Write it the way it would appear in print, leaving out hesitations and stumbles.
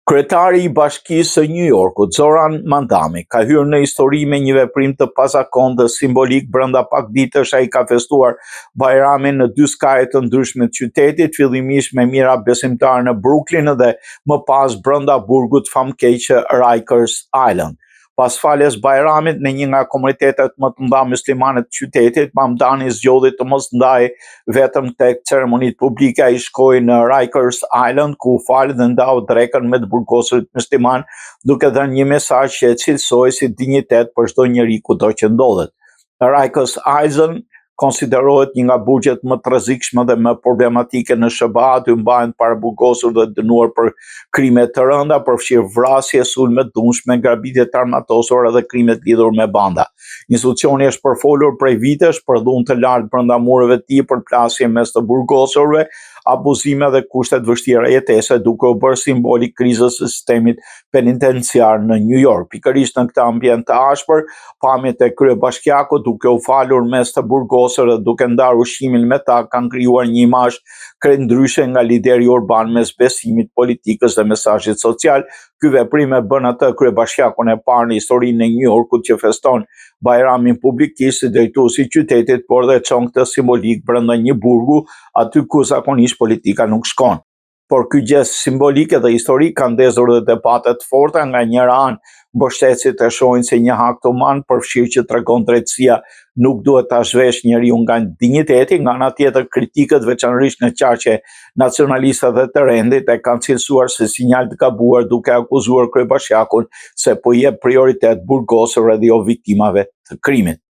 Kryetari i Bashkisë së New Yorkut, Zoran Mandami, ka hyrë në histori me një veprim të pazakontë simbolik. Brenda pak ditësh ai ka festuar Bajramin në 2 skaje të ndryshme të qytetit, fillimisht me mira besimtarë në Brooklyn dhe më pas brenda burgut famkeq Rikers Island. Pas faljes Bajramit në një nga komunitetet më të mëdha muslimane të qytetit, Mamdani zgjodhi të mos ndajë vetëm tek ceremonitë publike. Ai shkoi në Rikers Island ku u fal dhe ndau drekën me të burgosurit musliman, duke dhënë një mesazh që e cilësoi si dinjitet për çdo njeri kudo që ndodhet. Rikers Island konsiderohet një nga burgjet më të rrezikshme dhe më problematike në SBA. Aty mbahen të paraburgosur dhe dënuar për krime të rënda, përfshirë vrasje, sulme të dhunshme, grabitje të armatosura dhe krimet lidhur me banda. Institucioni është përfolur prej vitesh për dhunë të lartë brenda mureve të tij, për plasje mes të burgosurve, abuzime dhe kushte të vështira jetese, duke u bërë simboli krizës së sistemit penitenciar në New York. Pikërisht në këtë ambient të ashpër, pamjet e kryebashkiakut duke u falur mes të burgosurve dhe duke ndarë ushqimin me ta kanë krijuar një imazh krejtndryshe nga lideri urban mes besimit, politikës dhe mesazhit social. Ky veprim e bën atë kryebashkiakun e parë në historinë e New Yorkut që feston Bajramin publikisht si drejtuesi i qytetit, por dhe çon këtë simbolik brenda një burgu, aty ku zakonisht politika nuk shkon. Por ky gest simbolik dhe historik ka ndezur dhe debate të forta. Nga njëra anë, mbështetësit e shohin se një akt human përfshirë që tregon drejtësia nuk duhet ta zhvesh njeriu nga dinjiteti. Nga ana tjetër, kritikët, veçanërisht në qarqe nacionaliste dhe të rendit, e kanë cilësuar si sinjal të gabuar, duke akuzuar kryebashkiakun se po jep prioritet burgosurve dhe jo viktimave të krimit.